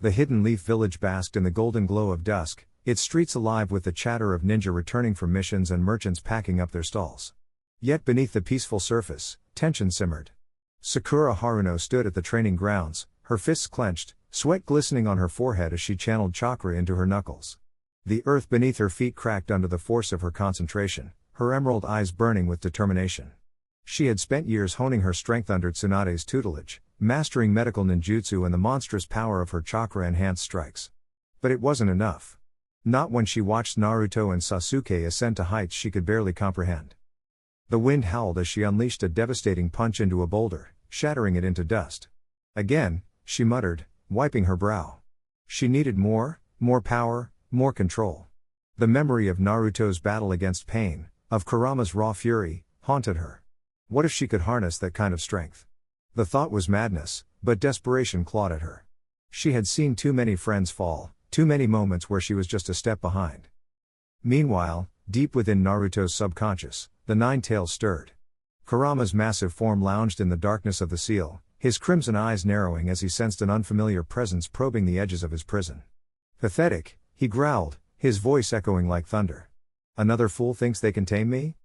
The hidden leaf village basked in the golden glow of dusk, its streets alive with the chatter of ninja returning from missions and merchants packing up their stalls. Yet beneath the peaceful surface, tension simmered. Sakura Haruno stood at the training grounds, her fists clenched, sweat glistening on her forehead as she channeled chakra into her knuckles. The earth beneath her feet cracked under the force of her concentration, her emerald eyes burning with determination. She had spent years honing her strength under Tsunade's tutelage, mastering medical ninjutsu and the monstrous power of her chakra-enhanced strikes. But it wasn't enough. Not when she watched Naruto and Sasuke ascend to heights she could barely comprehend. The wind howled as she unleashed a devastating punch into a boulder, shattering it into dust. Again, she muttered, wiping her brow. She needed more power, more control. The memory of Naruto's battle against pain, of Kurama's raw fury, haunted her. What if she could harness that kind of strength? The thought was madness, but desperation clawed at her. She had seen too many friends fall, too many moments where she was just a step behind. Meanwhile, deep within Naruto's subconscious, the nine tails stirred. Kurama's massive form lounged in the darkness of the seal, his crimson eyes narrowing as he sensed an unfamiliar presence probing the edges of his prison. Pathetic, he growled, his voice echoing like thunder. Another fool thinks they can tame me?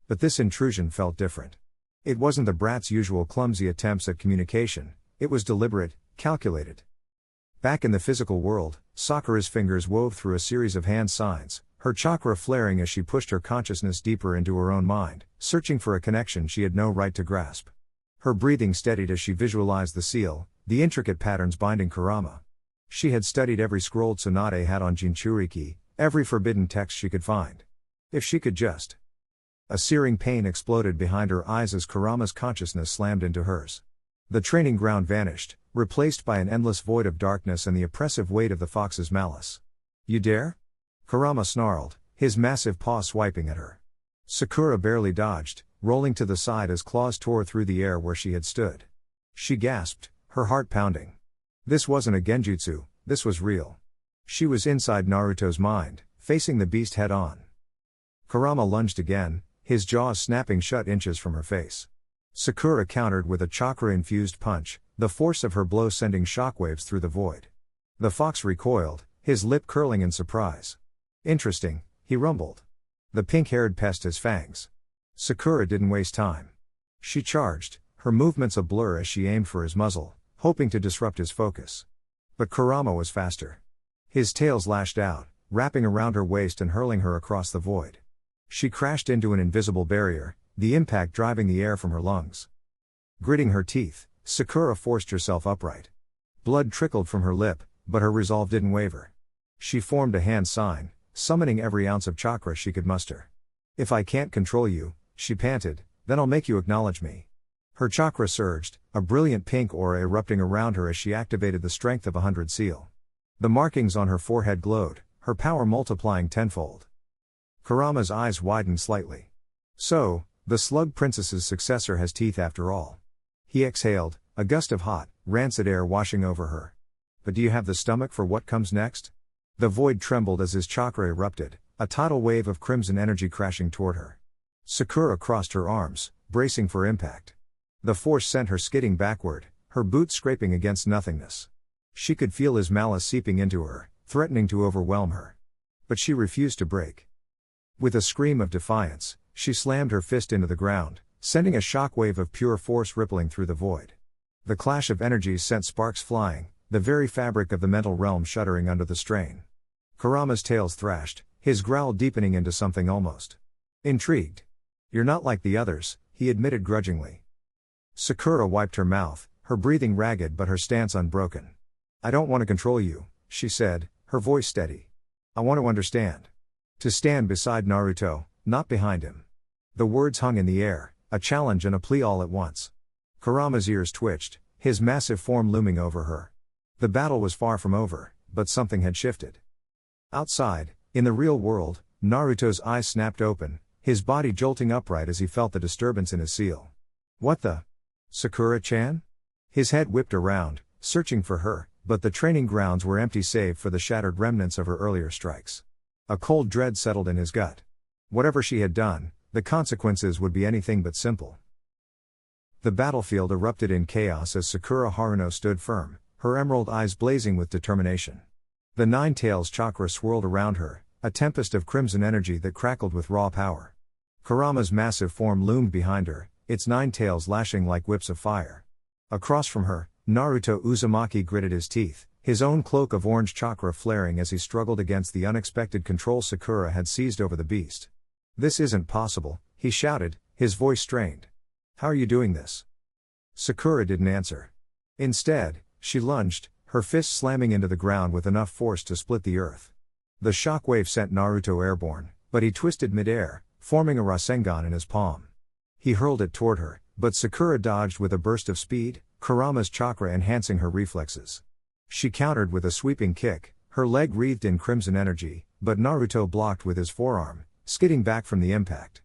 But this intrusion felt different. It wasn't the brat's usual clumsy attempts at communication, it was deliberate, calculated. Back in the physical world, Sakura's fingers wove through a series of hand signs, her chakra flaring as she pushed her consciousness deeper into her own mind, searching for a connection she had no right to grasp. Her breathing steadied as she visualized the seal, the intricate patterns binding Kurama. She had studied every scroll Tsunade had on Jinchuriki, every forbidden text she could find. If she could just. A searing pain exploded behind her eyes as Kurama's consciousness slammed into hers. The training ground vanished, replaced by an endless void of darkness and the oppressive weight of the fox's malice. You dare? Kurama snarled, his massive paw swiping at her. Sakura barely dodged, rolling to the side as claws tore through the air where she had stood. She gasped, her heart pounding. This wasn't a genjutsu, this was real. She was inside Naruto's mind, facing the beast head-on. Kurama lunged again, his jaws snapping shut inches from her face. Sakura countered with a chakra-infused punch, the force of her blow sending shockwaves through the void. The fox recoiled, his lip curling in surprise. Interesting, he rumbled. The pink-haired pest has fangs. Sakura didn't waste time. She charged, her movements a blur as she aimed for his muzzle, hoping to disrupt his focus. But Kurama was faster. His tails lashed out, wrapping around her waist and hurling her across the void. She crashed into an invisible barrier, the impact driving the air from her lungs. Gritting her teeth, Sakura forced herself upright. Blood trickled from her lip, but her resolve didn't waver. She formed a hand sign, summoning every ounce of chakra she could muster. If I can't control you, she panted, then I'll make you acknowledge me. Her chakra surged, a brilliant pink aura erupting around her as she activated the strength of 100 seal. The markings on her forehead glowed, her power multiplying tenfold. Kurama's eyes widened slightly. So, the Slug Princess's successor has teeth after all. He exhaled, a gust of hot, rancid air washing over her. But do you have the stomach for what comes next? The void trembled as his chakra erupted, a tidal wave of crimson energy crashing toward her. Sakura crossed her arms, bracing for impact. The force sent her skidding backward, her boots scraping against nothingness. She could feel his malice seeping into her, threatening to overwhelm her. But she refused to break. With a scream of defiance, she slammed her fist into the ground, sending a shockwave of pure force rippling through the void. The clash of energies sent sparks flying, the very fabric of the mental realm shuddering under the strain. Kurama's tails thrashed, his growl deepening into something almost intrigued. You're not like the others, he admitted grudgingly. Sakura wiped her mouth, her breathing ragged but her stance unbroken. I don't want to control you, she said, her voice steady. I want to understand. To stand beside Naruto, not behind him. The words hung in the air, a challenge and a plea all at once. Kurama's ears twitched, his massive form looming over her. The battle was far from over, but something had shifted. Outside, in the real world, Naruto's eyes snapped open, his body jolting upright as he felt the disturbance in his seal. What the? Sakura-chan? His head whipped around, searching for her, but the training grounds were empty save for the shattered remnants of her earlier strikes. A cold dread settled in his gut. Whatever she had done, the consequences would be anything but simple. The battlefield erupted in chaos as Sakura Haruno stood firm, her emerald eyes blazing with determination. The Nine Tails chakra swirled around her, a tempest of crimson energy that crackled with raw power. Kurama's massive form loomed behind her, its 9 tails lashing like whips of fire. Across from her, Naruto Uzumaki gritted his teeth, his own cloak of orange chakra flaring as he struggled against the unexpected control Sakura had seized over the beast. "This isn't possible," he shouted, his voice strained. "How are you doing this?" Sakura didn't answer. Instead, she lunged, her fist slamming into the ground with enough force to split the earth. The shockwave sent Naruto airborne, but he twisted midair, forming a Rasengan in his palm. He hurled it toward her, but Sakura dodged with a burst of speed, Kurama's chakra enhancing her reflexes. She countered with a sweeping kick, her leg wreathed in crimson energy, but Naruto blocked with his forearm, skidding back from the impact.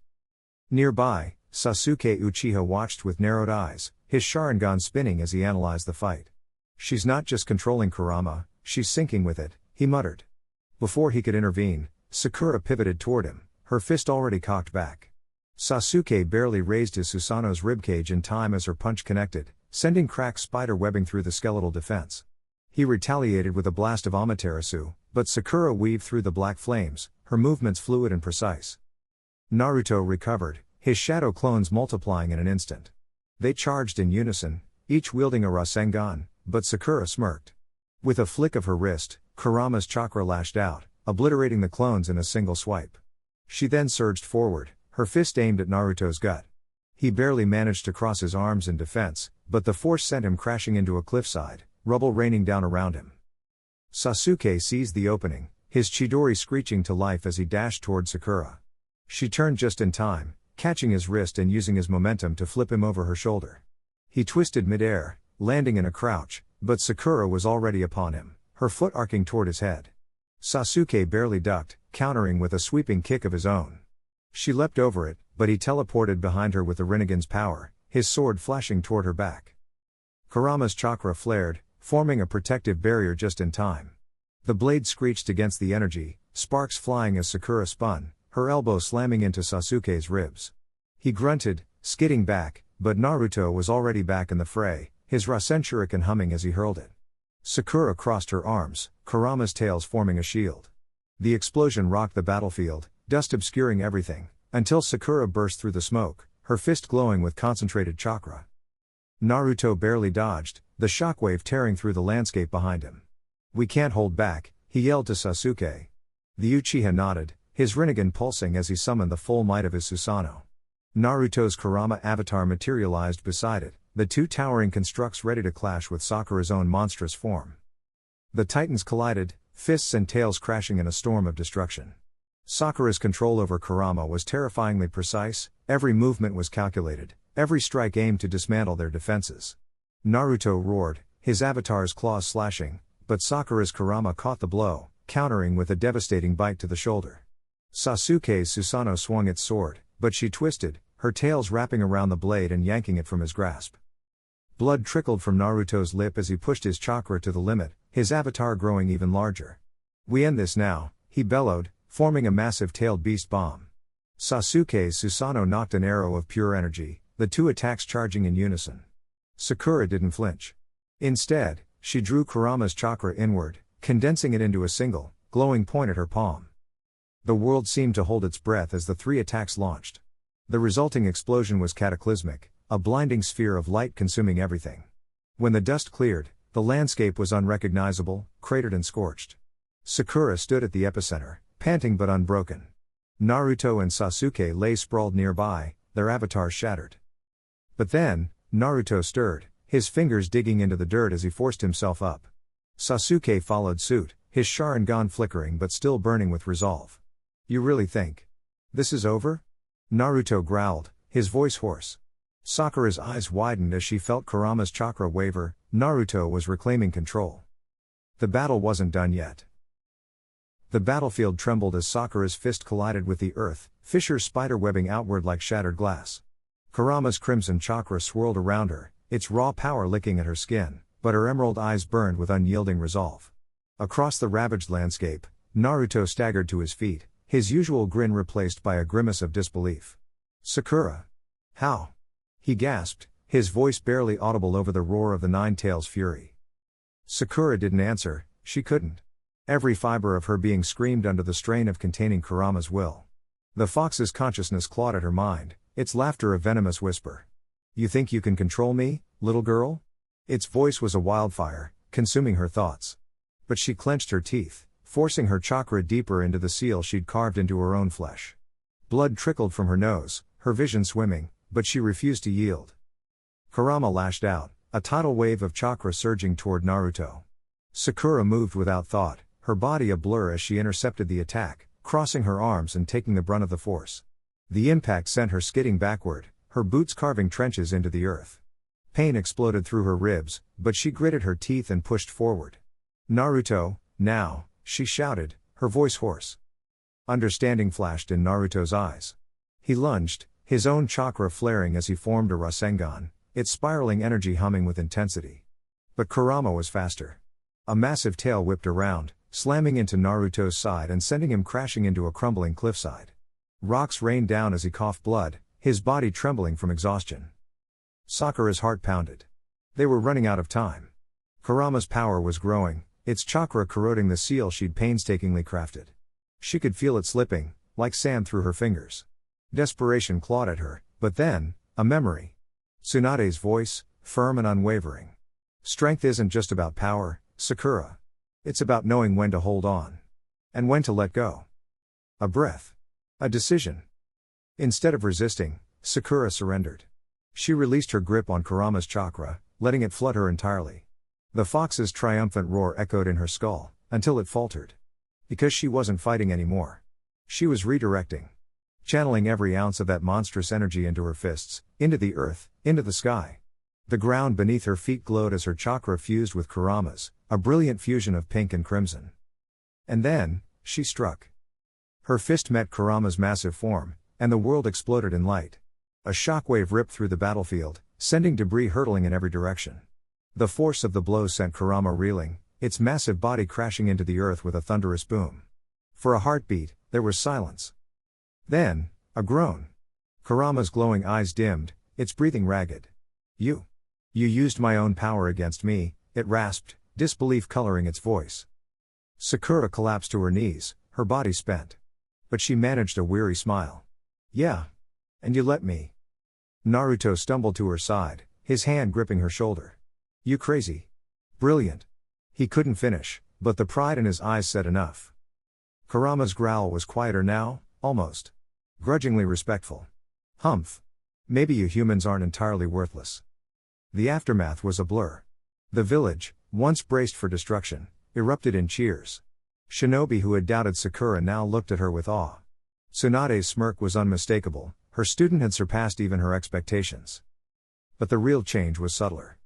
Nearby, Sasuke Uchiha watched with narrowed eyes, his Sharingan spinning as he analyzed the fight. "She's not just controlling Kurama, she's sinking with it," he muttered. Before he could intervene, Sakura pivoted toward him, her fist already cocked back. Sasuke barely raised his Susanoo's ribcage in time as her punch connected, sending cracked spider webbing through the skeletal defense. He retaliated with a blast of Amaterasu, but Sakura weaved through the black flames, her movements fluid and precise. Naruto recovered, his shadow clones multiplying in an instant. They charged in unison, each wielding a Rasengan, but Sakura smirked. With a flick of her wrist, Kurama's chakra lashed out, obliterating the clones in a single swipe. She then surged forward, her fist aimed at Naruto's gut. He barely managed to cross his arms in defense, but the force sent him crashing into a cliffside, rubble raining down around him. Sasuke seized the opening, his Chidori screeching to life as he dashed toward Sakura. She turned just in time, catching his wrist and using his momentum to flip him over her shoulder. He twisted midair, landing in a crouch, but Sakura was already upon him, her foot arcing toward his head. Sasuke barely ducked, countering with a sweeping kick of his own. She leapt over it, but he teleported behind her with the Rinnegan's power, his sword flashing toward her back. Kurama's chakra flared, forming a protective barrier just in time. The blade screeched against the energy, sparks flying as Sakura spun, her elbow slamming into Sasuke's ribs. He grunted, skidding back, but Naruto was already back in the fray, his Rasen Shuriken humming as he hurled it. Sakura crossed her arms, Kurama's tails forming a shield. The explosion rocked the battlefield, dust obscuring everything, until Sakura burst through the smoke, her fist glowing with concentrated chakra. Naruto barely dodged, the shockwave tearing through the landscape behind him. "We can't hold back," he yelled to Sasuke. The Uchiha nodded, his Rinnegan pulsing as he summoned the full might of his Susanoo. Naruto's Kurama avatar materialized beside it, the two towering constructs ready to clash with Sakura's own monstrous form. The titans collided, fists and tails crashing in a storm of destruction. Sakura's control over Kurama was terrifyingly precise, every movement was calculated, every strike aimed to dismantle their defenses. Naruto roared, his avatar's claws slashing, but Sakura's Kurama caught the blow, countering with a devastating bite to the shoulder. Sasuke's Susanoo swung its sword, but she twisted, her tails wrapping around the blade and yanking it from his grasp. Blood trickled from Naruto's lip as he pushed his chakra to the limit, his avatar growing even larger. "We end this now," he bellowed, forming a massive tailed beast bomb. Sasuke's Susanoo knocked an arrow of pure energy, the two attacks charging in unison. Sakura didn't flinch. Instead, she drew Kurama's chakra inward, condensing it into a single, glowing point at her palm. The world seemed to hold its breath as the three attacks launched. The resulting explosion was cataclysmic, a blinding sphere of light consuming everything. When the dust cleared, the landscape was unrecognizable, cratered and scorched. Sakura stood at the epicenter, panting but unbroken. Naruto and Sasuke lay sprawled nearby, their avatars shattered. But then, Naruto stirred, his fingers digging into the dirt as he forced himself up. Sasuke followed suit, his Sharingan flickering but still burning with resolve. "You really think this is over?" Naruto growled, his voice hoarse. Sakura's eyes widened as she felt Kurama's chakra waver. Naruto was reclaiming control. The battle wasn't done yet. The battlefield trembled as Sakura's fist collided with the earth, fissures spiderwebbing outward like shattered glass. Kurama's crimson chakra swirled around her, its raw power licking at her skin, but her emerald eyes burned with unyielding resolve. Across the ravaged landscape, Naruto staggered to his feet, his usual grin replaced by a grimace of disbelief. "Sakura! How?" he gasped, his voice barely audible over the roar of the Nine Tails' fury. Sakura didn't answer, she couldn't. Every fiber of her being screamed under the strain of containing Kurama's will. The fox's consciousness clawed at her mind, its laughter a venomous whisper. You think you can control me, little girl? Its voice was a wildfire, consuming her thoughts. But she clenched her teeth, forcing her chakra deeper into the seal she'd carved into her own flesh. Blood trickled from her nose, her vision swimming, but she refused to yield. Kurama lashed out, a tidal wave of chakra surging toward Naruto. Sakura moved without thought, her body a blur as she intercepted the attack, crossing her arms and taking the brunt of the force. The impact sent her skidding backward, her boots carving trenches into the earth. Pain exploded through her ribs, but she gritted her teeth and pushed forward. Naruto, now, she shouted, her voice hoarse. Understanding flashed in Naruto's eyes. He lunged, his own chakra flaring as he formed a Rasengan, its spiraling energy humming with intensity. But Kurama was faster. A massive tail whipped around, slamming into Naruto's side and sending him crashing into a crumbling cliffside. Rocks rained down as he coughed blood, his body trembling from exhaustion. Sakura's heart pounded. They were running out of time. Kurama's power was growing, its chakra corroding the seal she'd painstakingly crafted. She could feel it slipping, like sand through her fingers. Desperation clawed at her, but then, a memory. Tsunade's voice, firm and unwavering. Strength isn't just about power, Sakura. It's about knowing when to hold on. And when to let go. A breath. A decision. Instead of resisting, Sakura surrendered. She released her grip on Kurama's chakra, letting it flood her entirely. The fox's triumphant roar echoed in her skull, until it faltered. Because she wasn't fighting anymore. She was redirecting. Channeling every ounce of that monstrous energy into her fists, into the earth, into the sky. The ground beneath her feet glowed as her chakra fused with Kurama's, a brilliant fusion of pink and crimson. And then, she struck. Her fist met Kurama's massive form, and the world exploded in light. A shockwave ripped through the battlefield, sending debris hurtling in every direction. The force of the blow sent Kurama reeling, its massive body crashing into the earth with a thunderous boom. For a heartbeat, there was silence. Then, a groan. Kurama's glowing eyes dimmed, its breathing ragged. You used my own power against me, it rasped, disbelief coloring its voice. Sakura collapsed to her knees, her body spent. But she managed a weary smile. Yeah. And you let me. Naruto stumbled to her side, his hand gripping her shoulder. You crazy. Brilliant. He couldn't finish, but the pride in his eyes said enough. Kurama's growl was quieter now, almost grudgingly respectful. Humph. Maybe you humans aren't entirely worthless. The aftermath was a blur. The village, once braced for destruction, erupted in cheers. Shinobi who had doubted Sakura now looked at her with awe. Tsunade's smirk was unmistakable, her student had surpassed even her expectations. But the real change was subtler.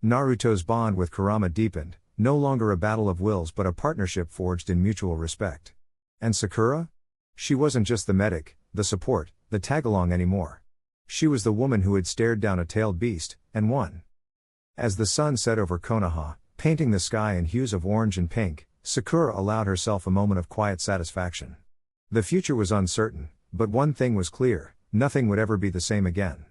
Naruto's bond with Kurama deepened, no longer a battle of wills but a partnership forged in mutual respect. And Sakura? She wasn't just the medic, the support, the tag-along anymore. She was the woman who had stared down a tailed beast, and won. As the sun set over Konoha, painting the sky in hues of orange and pink, Sakura allowed herself a moment of quiet satisfaction. The future was uncertain, but one thing was clear, nothing would ever be the same again.